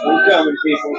We're coming, people.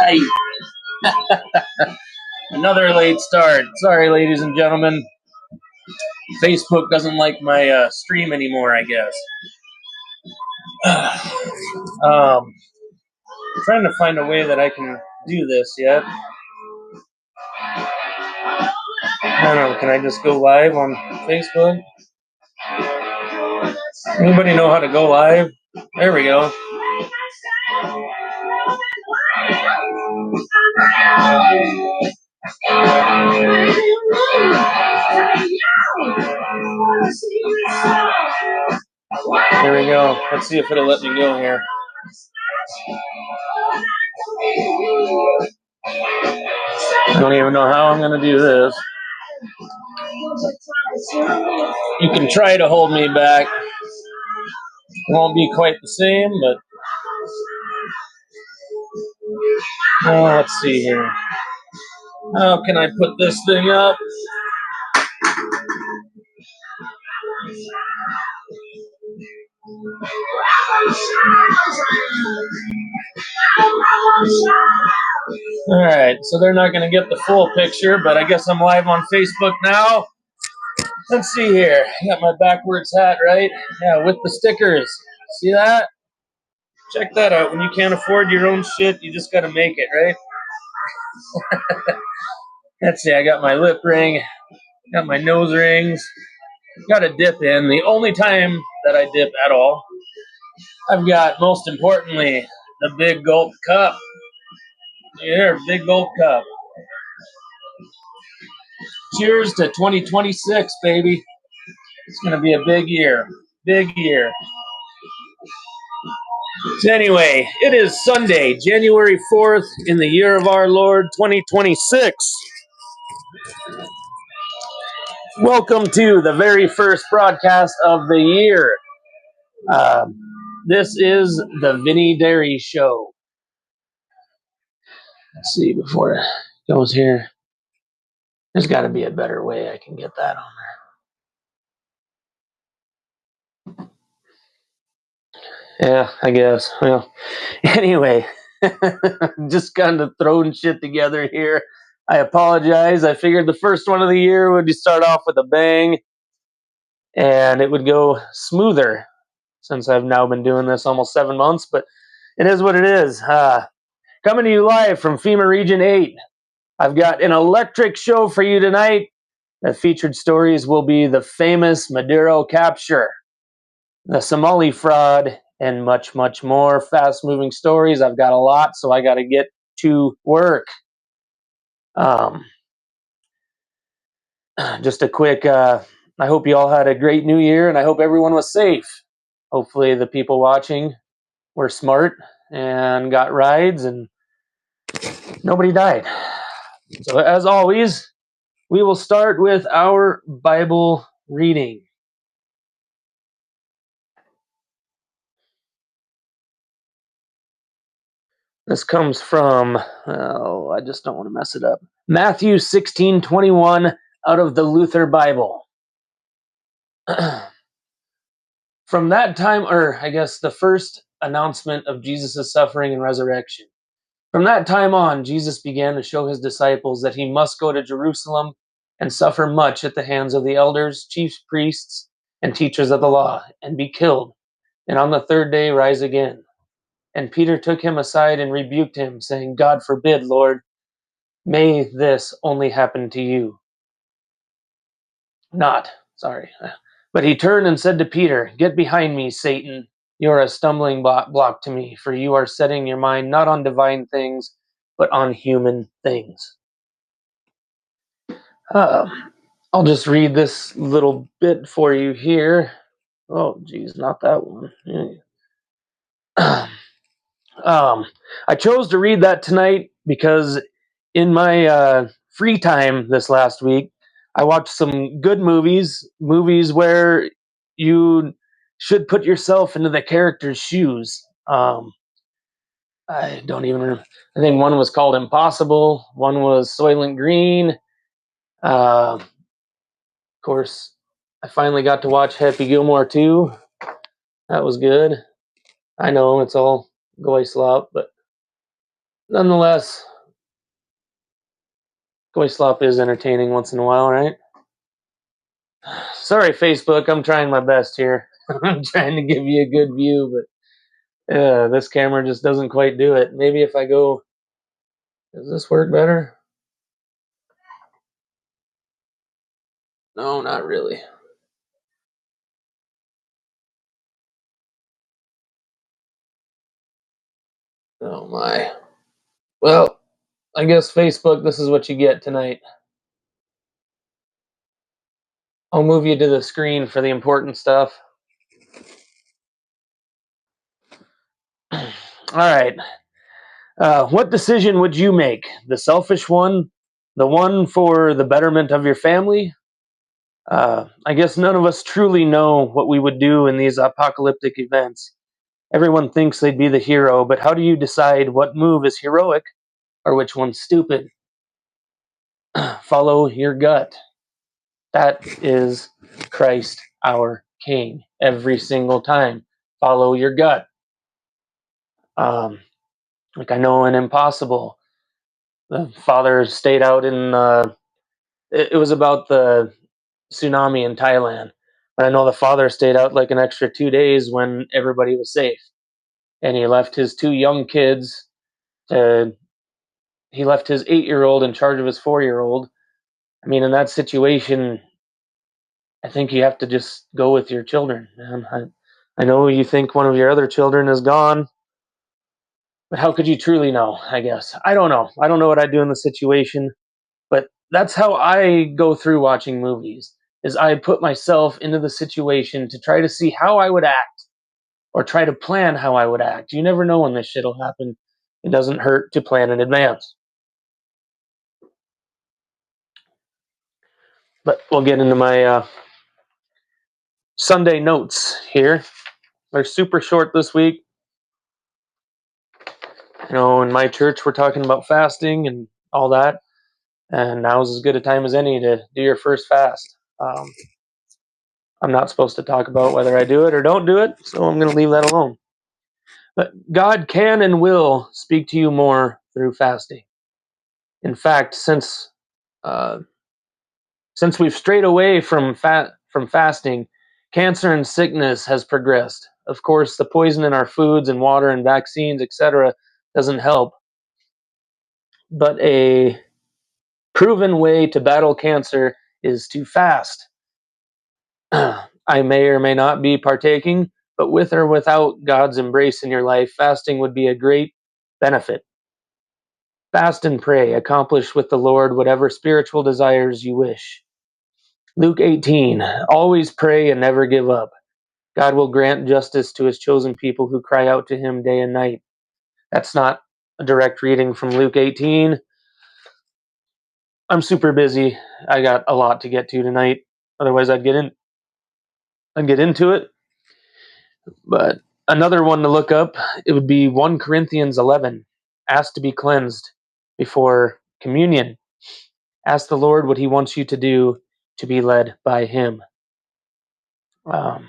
Hey. Another late start. Sorry, ladies and gentlemen. Facebook doesn't like my stream anymore, I guess. Trying to find a way that I can do this yet. I don't know, can I just go live on Facebook? Anybody know how to go live? There we go. There we go. Let's see if it'll let me go here. I don't even know how I'm going to do this. You can try to hold me back. It won't be quite the same, but let's see here. How can I put this thing up? Alright, so they're not going to get the full picture, but I guess I'm live on Facebook now. Let's see here. I got my backwards hat, right? Yeah, with the stickers. See that? Check that out. When you can't afford your own shit, you just got to make it, right? Let's see, I got my lip ring, got my nose rings, got a dip in. The only time that I dip at all. I've got, most importantly, the big gulp cup. Here, big gulp cup. Cheers to 2026, baby. It's going to be a big year. Big year. So anyway, it is Sunday, January 4th, in the year of our Lord, 2026. Welcome to the very first broadcast of the year. This is the Vinny Dairy Show. Let's see, before it goes here. There's got to be a better way I can get that on there. Yeah, I guess. Well, anyway, just kind of throwing shit together here. I apologize. I figured the first one of the year would start off with a bang and it would go smoother since I've now been doing this almost 7 months, but it is what it is. Coming to you live from FEMA Region 8. I've got an electric show for you tonight. The featured stories will be the famous Maduro capture, the Somali fraud, and much, much more fast-moving stories. I've got a lot, so I got to get to work. Just a quick, I hope you all had a great new year, and I hope everyone was safe. Hopefully the people watching were smart and got rides, and nobody died. So as always, we will start with our Bible reading. This comes from, I just don't want to mess it up. Matthew 16:21 out of the Luther Bible. From that time, or I guess the first announcement of Jesus' suffering and resurrection. From that time on, Jesus began to show his disciples that he must go to Jerusalem and suffer much at the hands of the elders, chief priests, and teachers of the law, and be killed, and on the third day rise again. And Peter took him aside and rebuked him, saying, God forbid, Lord, may this only happen to you. Not, sorry. But he turned and said to Peter, Get behind me, Satan. You are a stumbling block to me, for you are setting your mind not on divine things, but on human things. I'll just read this little bit for you here. Oh, geez, not that one. I chose to read that tonight because in my free time this last week, I watched some good movies where you should put yourself into the character's shoes. I don't even remember. I think one was called Impossible, one was Soylent Green. Of course, I finally got to watch Happy Gilmore 2. That was good. I know it's all goy slop, but nonetheless, goy slop is entertaining once in a while, right? Sorry, Facebook, I'm trying my best here. I'm trying to give you a good view, but this camera just doesn't quite do it. Maybe if I go, does this work better? No, not really. Oh my. Well, I guess Facebook, this is what you get tonight. I'll move you to the screen for the important stuff. All right. What decision would you make? The selfish one? The one for the betterment of your family? I guess none of us truly know what we would do in these apocalyptic events. Everyone thinks they'd be the hero, but how do you decide what move is heroic or which one's stupid? Follow your gut. That is Christ our King every single time. Follow your gut. Like I know in Impossible, the father stayed out in. It was about the tsunami in Thailand, but I know the father stayed out like an extra 2 days when everybody was safe, and he left his two young kids. He left his 8-year-old in charge of his 4-year-old. I mean, in that situation, I think you have to just go with your children, man. I know you think one of your other children is gone, but how could you truly know? I guess I don't know. I don't know what I'd do in the situation, but that's how I go through watching movies. Is I put myself into the situation to try to see how I would act or try to plan how I would act. You never know when this shit'll happen. It doesn't hurt to plan in advance. But we'll get into my Sunday notes here. They're super short this week. You know, in my church, we're talking about fasting and all that. And now's as good a time as any to do your first fast. I'm not supposed to talk about whether I do it or don't do it, so I'm going to leave that alone. But God can and will speak to you more through fasting. In fact, uh, since we've strayed away from fasting, cancer and sickness has progressed. Of course, the poison in our foods and water and vaccines, etc., doesn't help. But a proven way to battle cancer is to fast. I may or may not be partaking, but with or without God's embrace in your life, fasting would be a great benefit. Fast and pray, accomplish with the Lord whatever spiritual desires you wish. Luke 18, always pray and never give up. God will grant justice to his chosen people who cry out to him day and night. That's not a direct reading from Luke 18. I'm super busy. I got a lot to get to tonight. Otherwise I'd get into it. But another one to look up, it would be 1 Corinthians 11. Ask to be cleansed before communion. Ask the Lord what he wants you to do to be led by him. And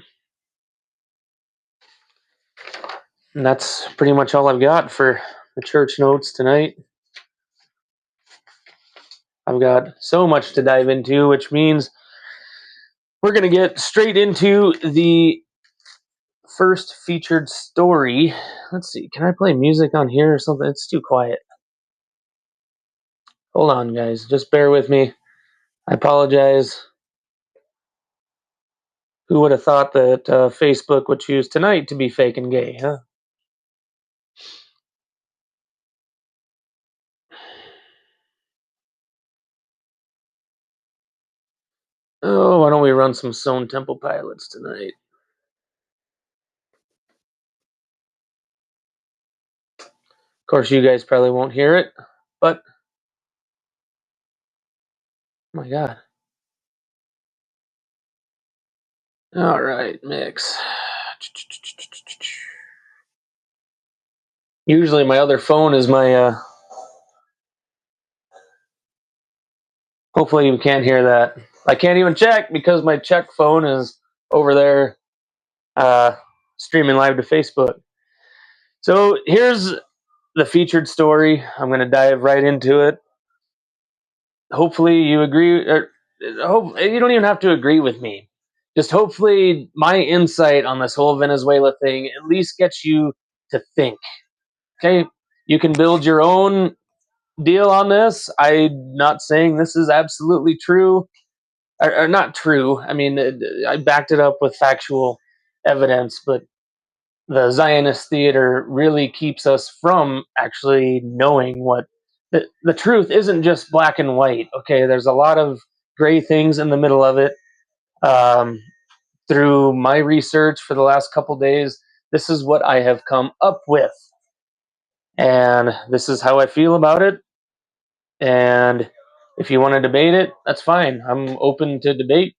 that's pretty much all I've got for the church notes tonight. I've got so much to dive into, which means we're going to get straight into the first featured story. Let's see, can I play music on here or something? It's too quiet. Hold on, guys. Just bear with me. I apologize. Who would have thought that Facebook would choose tonight to be fake and gay, huh? Oh, why don't we run some Stone Temple Pilots tonight? Of course, you guys probably won't hear it, but oh my God. All right, mix. Usually my other phone is my, hopefully you can't hear that. I can't even check because my check phone is over there streaming live to Facebook. So here's the featured story. I'm going to dive right into it. Hopefully you agree, or you don't even have to agree with me. Just hopefully my insight on this whole Venezuela thing at least gets you to think. Okay, you can build your own deal on this. I'm not saying this is absolutely true, or not true. I mean, I backed it up with factual evidence, but the Zionist theater really keeps us from actually knowing what the truth isn't just black and white. Okay, there's a lot of gray things in the middle of it. Um, through my research for the last couple days, this is what I have come up with, and this is how I feel about it. And if you want to debate it, that's fine. I'm open to debate.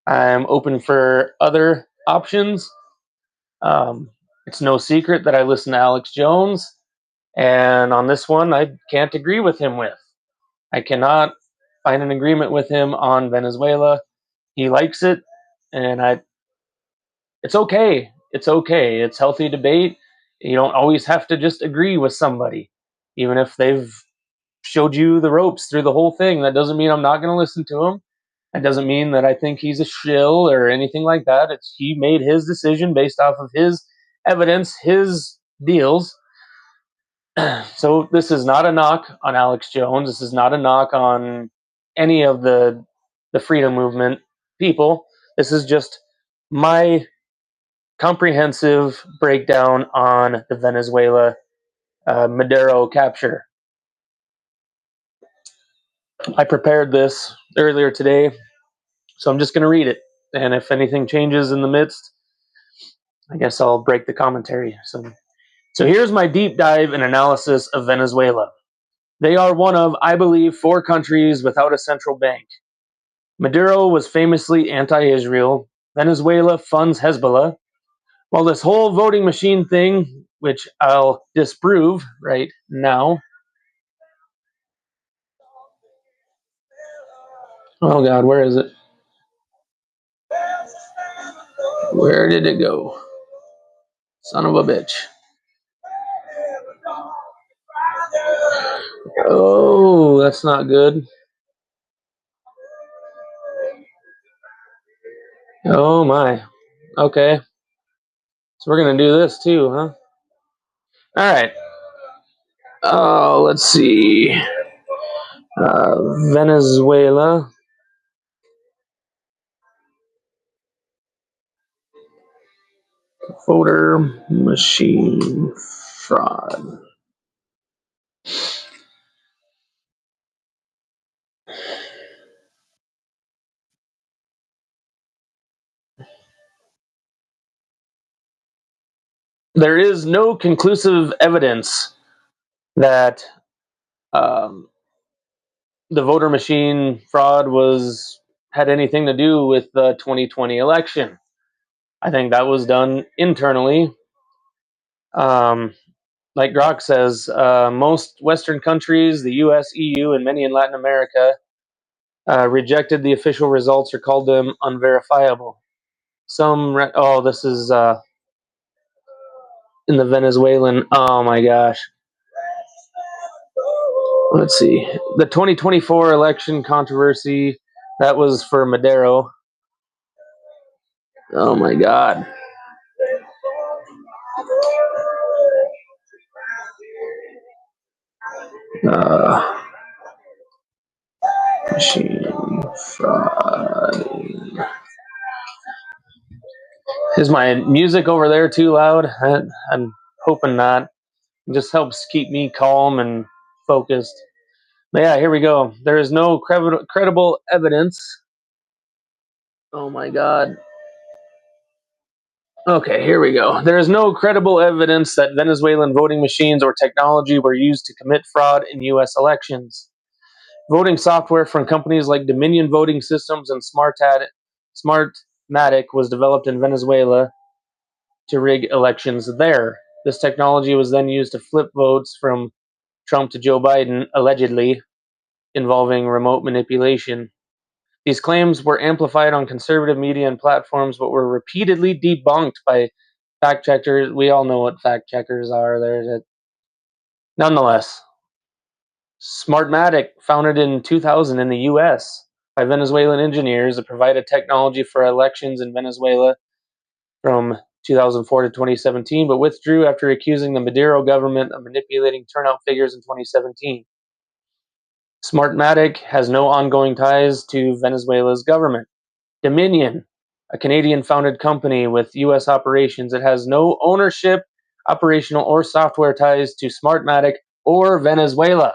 I'm open for other options. It's no secret that I listen to Alex Jones, and on this one, I can't agree with him with. I cannot find an agreement with him on Venezuela. He likes it, and it's okay. It's okay. It's healthy debate. You don't always have to just agree with somebody, even if they've showed you the ropes through the whole thing. That doesn't mean I'm not going to listen to him. That doesn't mean that I think he's a shill or anything like that. He made his decision based off of his evidence, his deals. So this is not a knock on Alex Jones. This is not a knock on any of the freedom movement people. This is just my comprehensive breakdown on the Venezuela Maduro capture. I prepared this earlier today, so I'm just going to read it. And if anything changes in the midst, I guess I'll break the commentary. So here's my deep dive and analysis of Venezuela. They are one of, I believe, 4 countries without a central bank. Maduro was famously anti-Israel. Venezuela funds Hezbollah. While this whole voting machine thing, which I'll disprove right now. Oh God, where is it? Where did it go? Son of a bitch. Oh, that's not good. Oh my. Okay. So we're gonna do this too, huh? All right. Oh, let's see. Venezuela. Voter machine fraud. There is no conclusive evidence that um, the voter machine fraud was had anything to do with the 2020 election. I think that was done internally. Like Grok says, most Western countries, the US, EU, and many in Latin America, rejected the official results or called them unverifiable. This is in the Venezuelan. Oh my gosh. Let's see. The 2024 election controversy, that was for Madero. Oh my God. Uh, Machine fraud. Is my music over there too loud? I'm hoping not. It just helps keep me calm and focused. But yeah, here we go. There is no credible evidence. Oh my God. Okay, here we go. There is no credible evidence that Venezuelan voting machines or technology were used to commit fraud in U.S. elections. Voting software from companies like Dominion Voting Systems and Smartmatic was developed in Venezuela to rig elections there. This technology was then used to flip votes from Trump to Joe Biden, allegedly involving remote manipulation. These claims were amplified on conservative media and platforms, but were repeatedly debunked by fact checkers. We all know what fact checkers are. Nonetheless, Smartmatic, founded in 2000 in the U.S. by Venezuelan engineers, it provided technology for elections in Venezuela from 2004 to 2017, but withdrew after accusing the Maduro government of manipulating turnout figures in 2017. Smartmatic has no ongoing ties to Venezuela's government. Dominion, a Canadian-founded company with U.S. operations, it has no ownership, operational, or software ties to Smartmatic or Venezuela.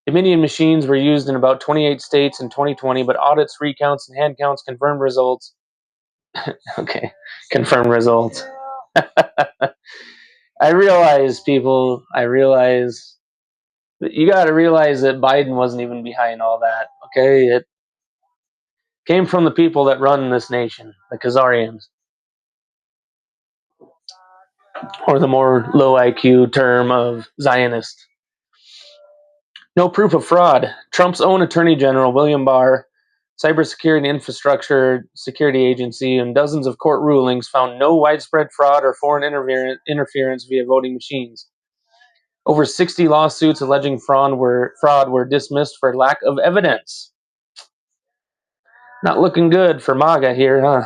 Dominion machines were used in about 28 states in 2020, but audits, recounts, and hand counts confirmed results. Okay, confirmed results. I realize, people, you got to realize that Biden wasn't even behind all that. Okay, it came from the people that run this nation, the Khazarians, or the more low IQ term of Zionist. No proof of fraud. Trump's own Attorney General, William Barr, Cybersecurity and Infrastructure Security Agency, and dozens of court rulings found no widespread fraud or foreign interference via voting machines. Over 60 lawsuits alleging fraud were dismissed for lack of evidence. Not looking good for MAGA here, huh?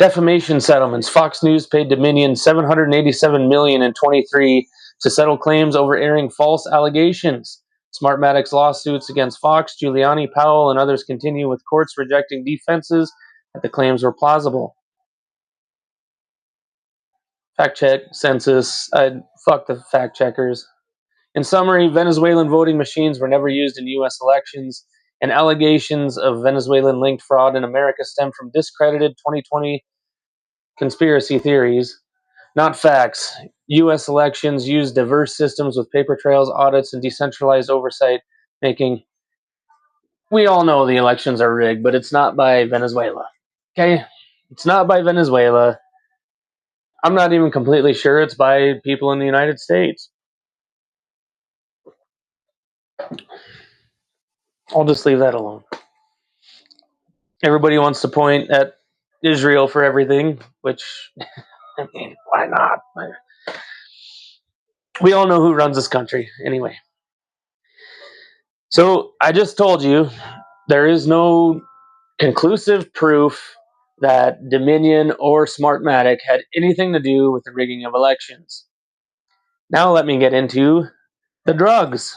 Defamation settlements. Fox News paid Dominion $787 million in 23 to settle claims over airing false allegations. Smartmatic's lawsuits against Fox, Giuliani, Powell, and others continue, with courts rejecting defenses that the claims were plausible. Fact check, census. Fuck the fact checkers. In summary, Venezuelan voting machines were never used in U.S. elections, and allegations of Venezuelan-linked fraud in America stem from discredited 2020 conspiracy theories, not facts. U.S. elections use diverse systems with paper trails, audits, and decentralized oversight, making. We all know the elections are rigged, but it's not by Venezuela. Okay? It's not by Venezuela. I'm not even completely sure it's by people in the United States. I'll just leave that alone. Everybody wants to point at Israel for everything, which, I mean, why not? We all know who runs this country, anyway. So I just told you there is no conclusive proof that Dominion or Smartmatic had anything to do with the rigging of elections. Now let me get into the drugs,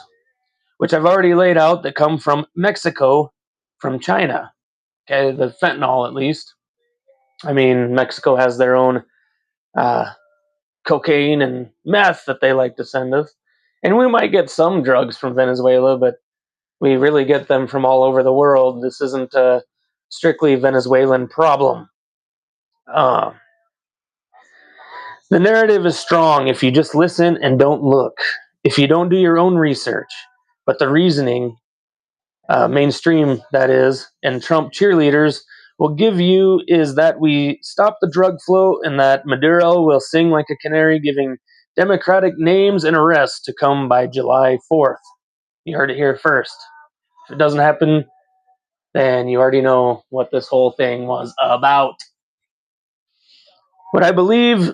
which I've already laid out, that come from Mexico, from China. Okay, the fentanyl, at least. I mean, Mexico has their own cocaine and meth that they like to send us. And we might get some drugs from Venezuela, but we really get them from all over the world. This isn't a strictly Venezuelan problem. Uh, the narrative is strong if you just listen and don't look, if you don't do your own research. But the reasoning, mainstream that is, and Trump cheerleaders will give you is that we stop the drug flow and that Maduro will sing like a canary, giving Democratic names and arrests to come by July 4th. You heard it here first. If it doesn't happen, then you already know what this whole thing was about. What I believe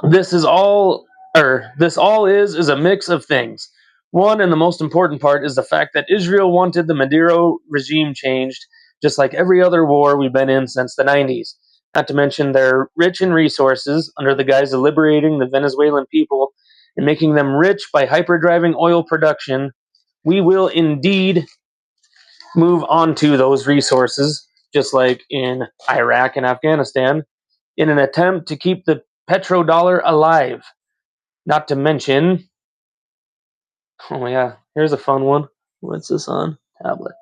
this is all, or this all is a mix of things. One, and the most important part, is the fact that Israel wanted the Maduro regime changed, just like every other war we've been in since the 90s. Not to mention they're rich in resources under the guise of liberating the Venezuelan people and making them rich by hyperdriving oil production. We will indeed move on to those resources, just like in Iraq and Afghanistan, in an attempt to keep the petrodollar alive. Not to mention, oh yeah, here's a fun one. What's this on? Tablet.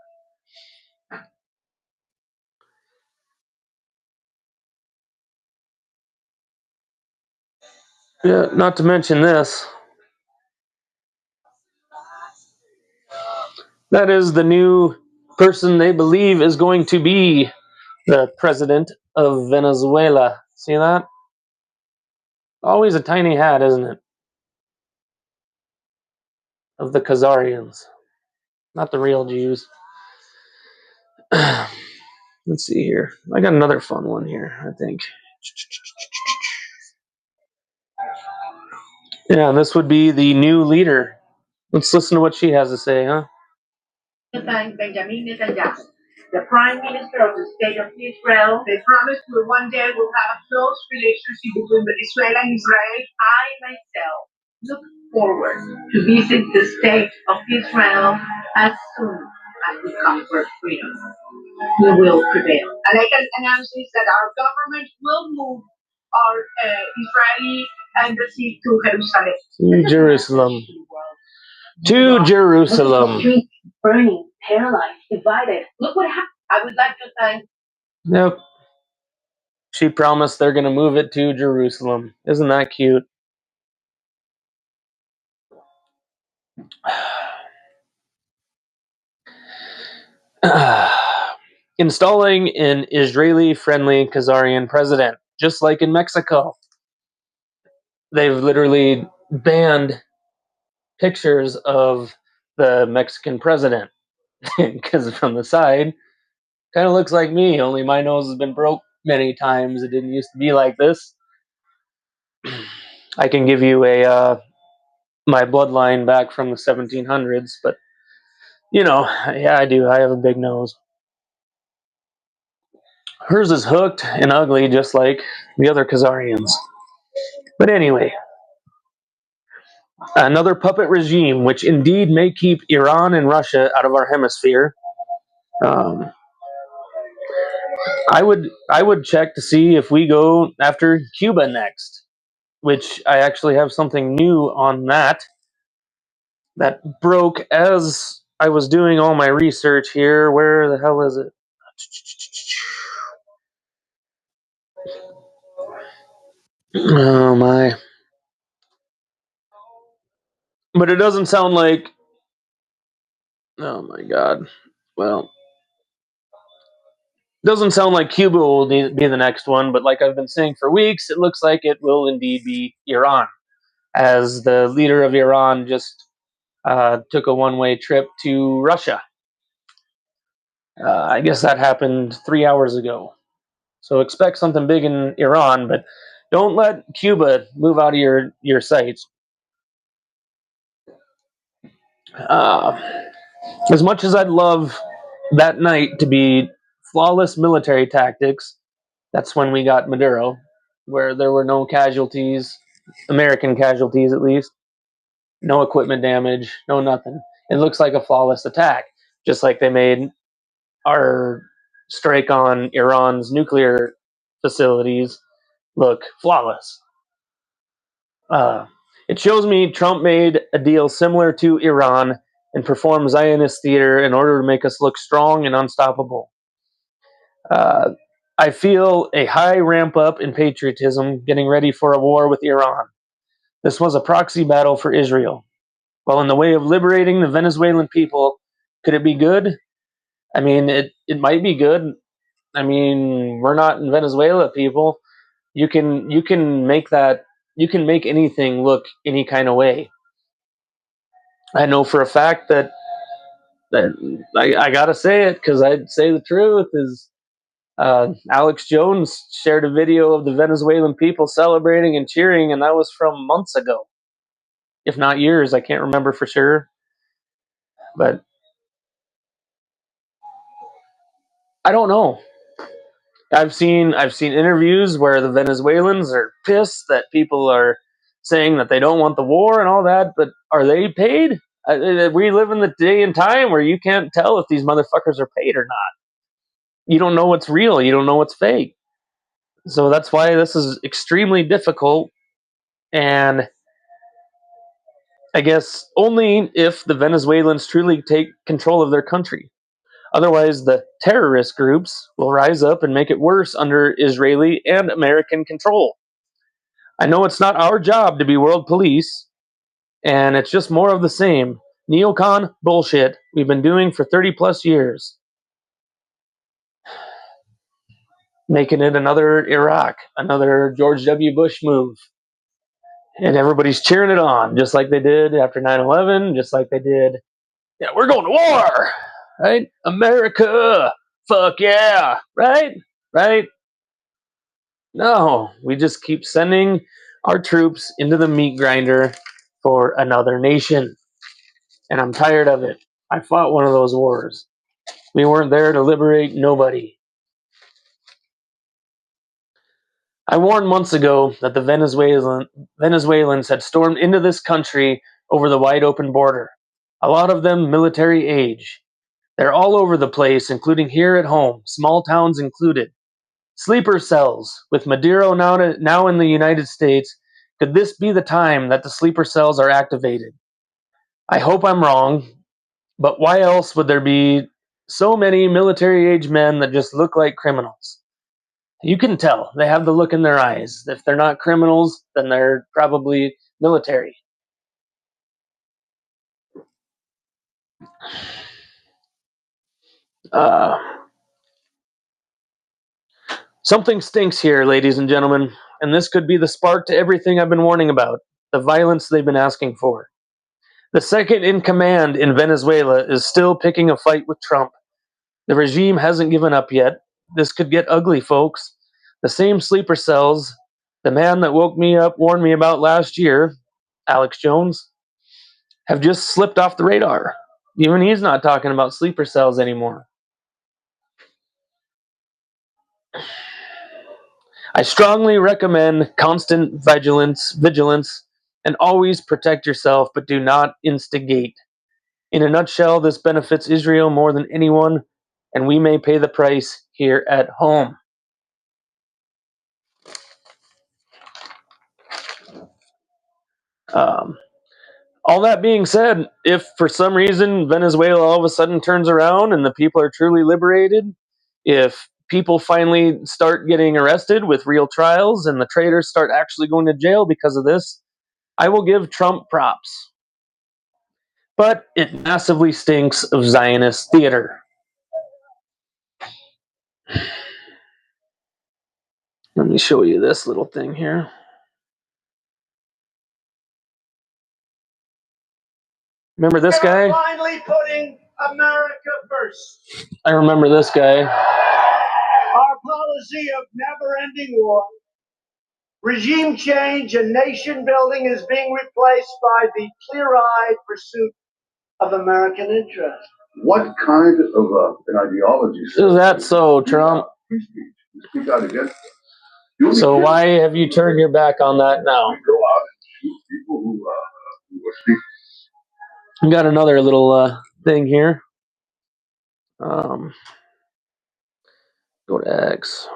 Yeah, not to mention this. That is the new person they believe is going to be the president of Venezuela. See that? Always a tiny hat, isn't it? Of the Khazarians, not the real Jews. Let's see here. I got another fun one here, I think. Yeah, and this would be the new leader. Let's listen to what she has to say, huh? Thank Benjamin Netanyahu, the Prime Minister of the State of Israel. They promised we one day will have a close relationship between Israel and Israel. I myself look forward to visit the State of Israel as soon as we conquer freedom. We will prevail. And I can announce this that our government will move our Israeli embassy to Jerusalem. To Jerusalem. To Jerusalem. Burning, paralyzed, divided. Look what happened. I would like to thank. Nope. She promised they're going to move it to Jerusalem. Isn't that cute? Installing an Israeli-friendly Khazarian president, just like in Mexico. They've literally banned pictures of the Mexican president because from the side, kind of looks like me, only my nose has been broke many times. It didn't used to be like this. I can give you a my bloodline back from the 1700s, but you know, yeah, I do. I have a big nose. Hers is hooked and ugly, just like the other Khazarians. But anyway, another puppet regime, which indeed may keep Iran and Russia out of our hemisphere. Um, I would check to see if we go after Cuba next, which I actually have something new on that broke as I was doing all my research here. Where the hell is it? Oh my. But it doesn't sound like, oh my god. Well, doesn't sound like Cuba will be the next one, but like I've been saying for weeks, it looks like it will indeed be Iran, as the leader of Iran just took a one-way trip to Russia. I guess that happened 3 hours ago. So expect something big in Iran, but don't let Cuba move out of your sights. Uh, as much as I'd love that night to be flawless military tactics, that's when we got Maduro, where there were no casualties, American casualties at least, no equipment damage, no nothing. It looks like a flawless attack, just like they made our strike on Iran's nuclear facilities look flawless. Uh, it shows me Trump made a deal similar to Iran and performed Zionist theater in order to make us look strong and unstoppable. Uh, I feel a high ramp up in patriotism getting ready for a war with Iran. This was a proxy battle for Israel. While in the way of liberating the Venezuelan people, could it be good? I mean, it might be good. I mean, we're not in Venezuela, people. You can make that, you can make anything look any kind of way. I know for a fact that I gotta say it because I'd say the truth is Alex Jones shared a video of the Venezuelan people celebrating and cheering, and that was from months ago, if not years. I can't remember for sure, but I don't know. I've seen interviews where the Venezuelans are pissed that people are saying that they don't want the war and all that, but are they paid? We live in the day and time where you can't tell if these motherfuckers are paid or not. You don't know what's real. You don't know what's fake. So that's why this is extremely difficult. And I guess only if the Venezuelans truly take control of their country. Otherwise, the terrorist groups will rise up and make it worse under Israeli and American control. I know it's not our job to be world police, and it's just more of the same neocon bullshit we've been doing for 30 plus years, making it another Iraq, another George W. Bush move. And everybody's cheering it on, just like they did after 9/11, just like they did. Yeah, we're going to war, right? America, fuck yeah, right? Right? No, we just keep sending our troops into the meat grinder for another nation. And I'm tired of it. I fought one of those wars. We weren't there to liberate nobody. I warned months ago that the Venezuelans had stormed into this country over the wide open border. A lot of them military age. They're all over the place, including here at home, small towns included. Sleeper cells, with Maduro now in the United States. Could this be the time that the sleeper cells are activated? I hope I'm wrong, but why else would there be so many military age men that just look like criminals? You can tell. They have the look in their eyes. If they're not criminals, then they're probably military. Uh, Something stinks here, ladies and gentlemen, and this could be the spark to everything I've been warning about, the violence they've been asking for. The second in command in Venezuela is still picking a fight with Trump. The regime hasn't given up yet. This could get ugly, folks. The same sleeper cells the man that woke me up warned me about last year, Alex Jones, have just slipped off the radar. Even he's not talking about sleeper cells anymore. I strongly recommend constant vigilance, and always protect yourself, but do not instigate. In a nutshell, this benefits Israel more than anyone, and we may pay the price here at home. Um, all that being said, if for some reason Venezuela all of a sudden turns around and the people are truly liberated, if people finally start getting arrested with real trials and the traitors start actually going to jail because of this, I will give Trump props. But it massively stinks of Zionist theater. Let me show you this little thing here. Remember this guy? Finally putting America first. I remember this guy. Our policy of never-ending war, regime change, and nation building is being replaced by the clear-eyed pursuit of American interest. What kind of an ideology is that so, Trump? Speak out against it. So why have you turned your back on that now? We go out and shoot people who are speaking. We got another little thing here. Go to X.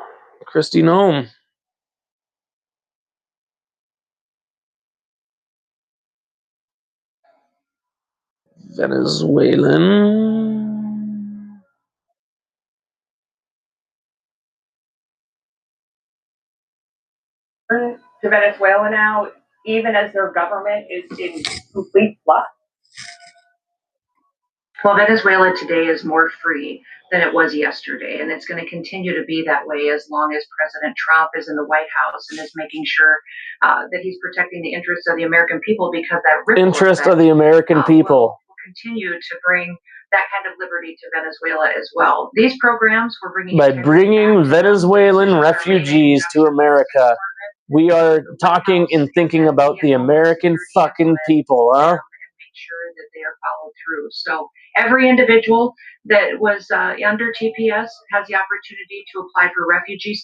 Christy Nome. Venezuelan. To Venezuela now, even as their government is in complete flux? Well, Venezuela today is more free than it was yesterday, and it's going to continue to be that way as long as President Trump is in the White House and is making sure that he's protecting the interests of the American people, because that ripple Interest effect, of the American people. will continue to bring that kind of liberty to Venezuela as well. These programs were bringing by bringing Venezuelan refugees to America. We are talking and thinking about the American fucking people, huh? And make sure that they are followed through. So every individual that was under TPS has the opportunity to apply for refugee